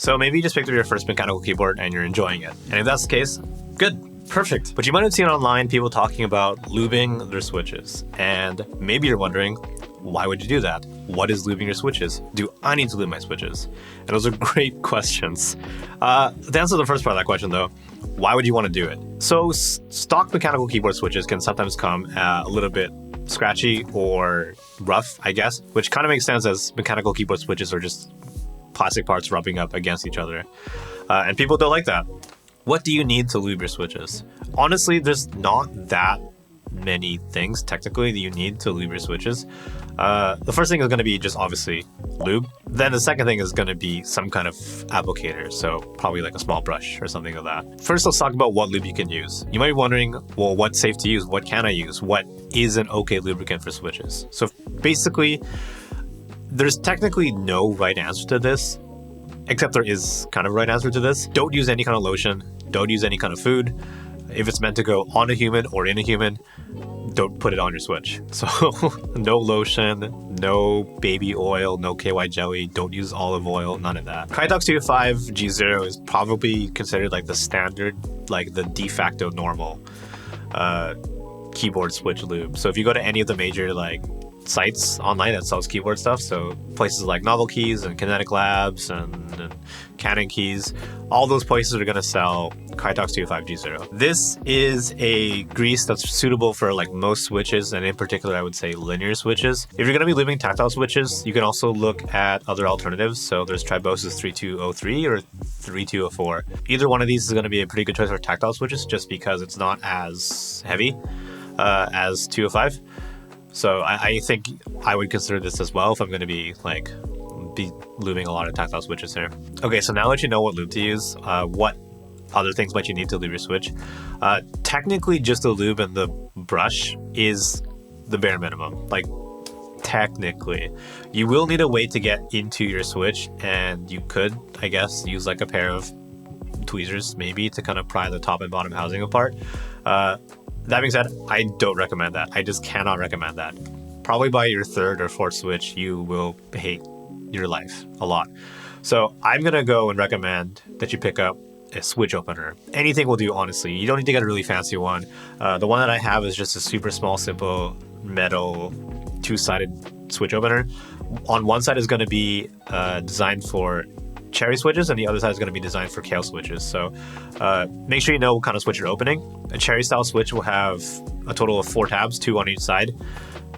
So maybe you just picked up your first mechanical keyboard and you're enjoying it. And if that's the case, good. Perfect. But you might have seen online people talking about lubing their switches. And maybe you're wondering, why would you do that? What is lubing your switches? Do I need to lube my switches? And those are great questions. To answer the first part of that question though, why would you want to do it? So stock mechanical keyboard switches can sometimes come a little bit scratchy or rough, I guess, which kind of makes sense as mechanical keyboard switches are just plastic parts rubbing up against each other. And people don't like that. What do you need to lube your switches? Honestly, there's not that many things technically that you need to lube your switches. The first thing is going to be just obviously lube. Then the second thing is going to be some kind of applicator. So probably like a small brush or something like that. First, let's talk about what lube you can use. You might be wondering, well, what's safe to use? What can I use? What is an okay lubricant for switches? So basically, there's technically no right answer to this, except there is kind of a right answer to this. Don't use any kind of lotion. Don't use any kind of food. If it's meant to go on a human or in a human, don't put it on your switch. So no lotion, no baby oil, no KY jelly, don't use olive oil, none of that. Krytox 205 G0 is probably considered like the standard, like the de facto normal keyboard switch lube. So if you go to any of the major like sites online that sells keyboard stuff, so places like Novel Keys and Kinetic Labs and Canon Keys, all those places are going to sell Krytox 205 G0. This is a grease that's suitable for like most switches, and in particular I would say linear switches. If you're going to be lubing tactile switches, you can also look at other alternatives. So there's Tribosys 3203 or 3204. Either one of these is going to be a pretty good choice for tactile switches just because it's not as heavy as 205. So I think I would consider this as well if I'm going to be lubing a lot of tactile switches here. Okay, so now that you know what lube to use, what other things might you need to lube your switch? Technically, just the lube and the brush is the bare minimum. Like, technically. You will need a way to get into your switch, and you could, I guess, use like a pair of tweezers maybe to kind of pry the top and bottom housing apart. That being said, I don't recommend that. I just cannot recommend that. Probably by your third or fourth switch, you will hate your life a lot. So I'm going to go and recommend that you pick up a switch opener. Anything will do, honestly. You don't need to get a really fancy one. The one that I have is just a super small, simple metal two-sided switch opener. On one side is going to be designed for cherry switches, and the other side is going to be designed for kale switches. So make sure you know what kind of switch you're opening. A cherry style switch will have a total of 4 tabs, 2 on each side,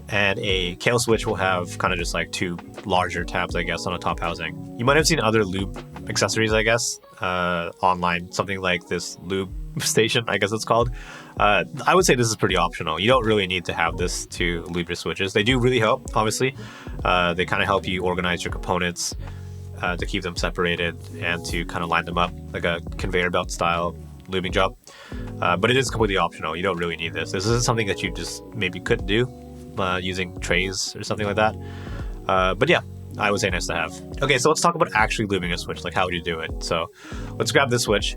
and a kale switch will have kind of just like 2 larger tabs, I guess, on a top housing. You might have seen other lube accessories, I guess, online, something like this lube station, I guess it's called. I would say this is pretty optional. You don't really need to have this to lube your switches. They do really help, obviously. They kind of help you organize your components, to keep them separated and to kind of line them up like a conveyor belt style lubing job. But it is completely optional. You don't really need this. This is something that you just maybe could do using trays or something like that. But yeah, I would say nice to have. Okay, so let's talk about actually lubing a switch. Like, how would you do it? So let's grab this switch.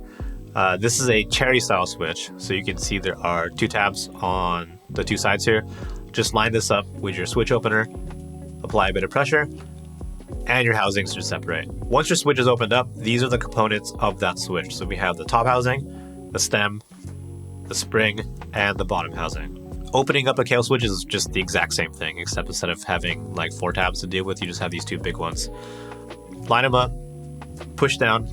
This is a cherry style switch. So you can see there are 2 tabs on the 2 sides here. Just line this up with your switch opener, apply a bit of pressure, and your housings should separate. Once your switch is opened up, these are the components of that switch. So we have the top housing, the stem, the spring, and the bottom housing. Opening up a kale switch is just the exact same thing, except instead of having like 4 tabs to deal with, you just have these 2 big ones. Line them up, push down,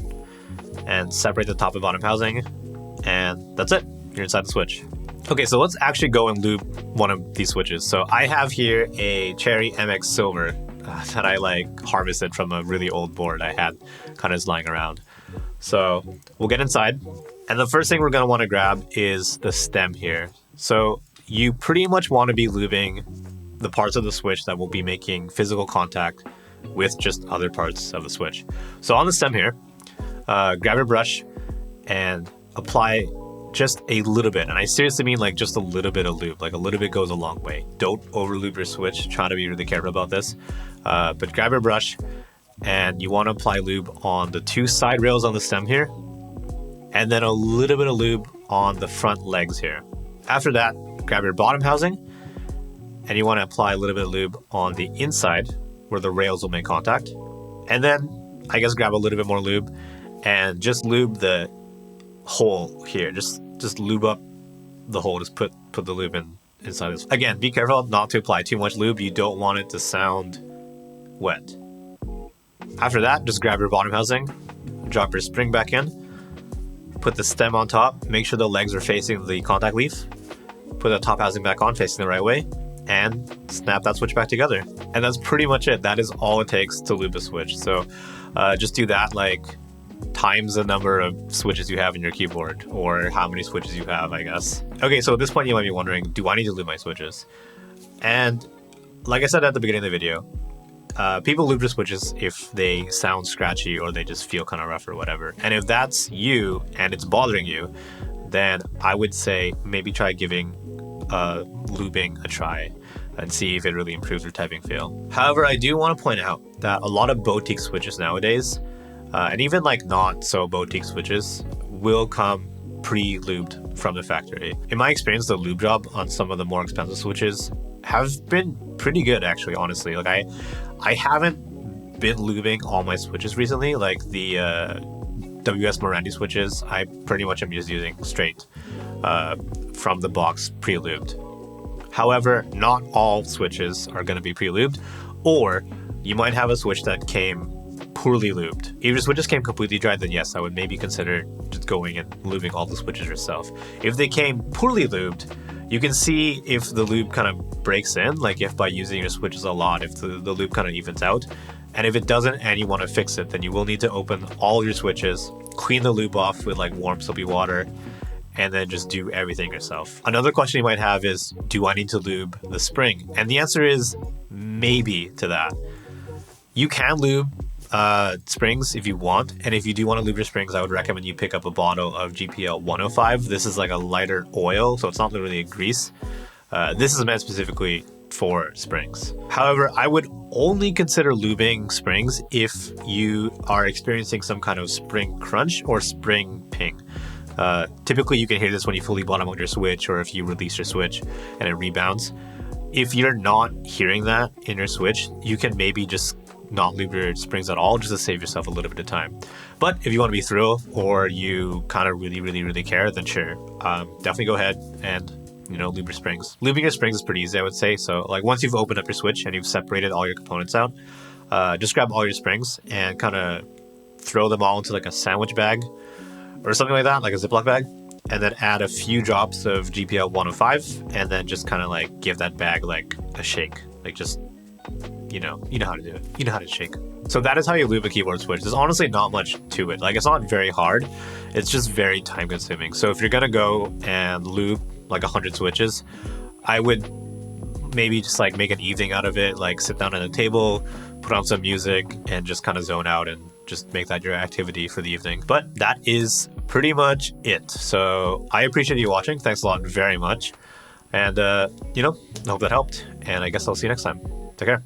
and separate the top and bottom housing, and that's it. You're inside the switch. Okay, so let's actually go and lube one of these switches. So I have here a Cherry MX Silver that I harvested from a really old board I had kind of just lying around. So we'll get inside, and the first thing we're going to want to grab is the stem here. So you pretty much want to be lubing the parts of the switch that will be making physical contact with just other parts of the switch. So on the stem here, grab your brush and apply just a little bit. And I seriously mean just a little bit of lube. Like a little bit goes a long way. Don't over lube your switch. Try to be really careful about this. But grab your brush and you want to apply lube on the 2 side rails on the stem here, and then a little bit of lube on the front legs here. After that, grab your bottom housing and you want to apply a little bit of lube on the inside where the rails will make contact. And then I guess grab a little bit more lube and just lube the hole here. Just lube up the hole. Just put the lube inside this. Again, be careful not to apply too much lube. You don't want it to sound wet. After that, just grab your bottom housing, drop your spring back in, put the stem on top, make sure the legs are facing the contact leaf, put the top housing back on facing the right way, and snap that switch back together. And that's pretty much it. That is all it takes to lube a switch. So just do that like times the number of switches you have in your keyboard, or how many switches you have, I guess. Okay, so at this point you might be wondering, do I need to lube my switches? And like I said at the beginning of the video, people lube their switches if they sound scratchy or they just feel kind of rough or whatever. And if that's you and it's bothering you, then I would say maybe try giving lubing a try and see if it really improves your typing feel. However, I do want to point out that a lot of boutique switches nowadays, and even like not so boutique switches, will come pre-lubed from the factory. In my experience, the lube job on some of the more expensive switches have been pretty good, actually, honestly. Like I haven't been lubing all my switches recently. Like the WS Morandi switches, I pretty much am just using straight from the box pre-lubed. However, not all switches are going to be pre-lubed, or you might have a switch that came poorly lubed. If your switches came completely dry, then yes, I would maybe consider just going and lubing all the switches yourself. If they came poorly lubed, you can see if the lube kind of breaks in, like if by using your switches a lot, if the lube kind of evens out. And if it doesn't and you want to fix it, then you will need to open all your switches, clean the lube off with like warm soapy water, and then just do everything yourself. Another question you might have is, do I need to lube the spring? And the answer is maybe to that. You can lube springs if you want, and if you do want to lube your springs, I would recommend you pick up a bottle of GPL 105. This is like a lighter oil, so it's not literally a grease. This is meant specifically for springs. However, I would only consider lubing springs if you are experiencing some kind of spring crunch or spring ping. Typically you can hear this when you fully bottom out your switch, or if you release your switch and it rebounds. If you're not hearing that in your switch, you can maybe just not lube your springs at all, just to save yourself a little bit of time. But if you want to be thorough, or you kind of really care, then sure, definitely go ahead and lube your springs. Lubing your springs is pretty easy, I would say. So like once you've opened up your switch and you've separated all your components out, just grab all your springs and kind of throw them all into like a sandwich bag or something like that, like a Ziploc bag, and then add a few drops of GPL 105, and then just kind of like give that bag like a shake, like just you know how to do it. You know how to shake. So that is how you lube a keyboard switch. There's honestly not much to it. Like, it's not very hard. It's just very time consuming. So if you're gonna go and lube like 100 switches, I would maybe just like make an evening out of it. Like sit down at a table, put on some music, and just kind of zone out and just make that your activity for the evening. But that is pretty much it. So I appreciate you watching. Thanks a lot very much. And I hope that helped. And I guess I'll see you next time. Take care.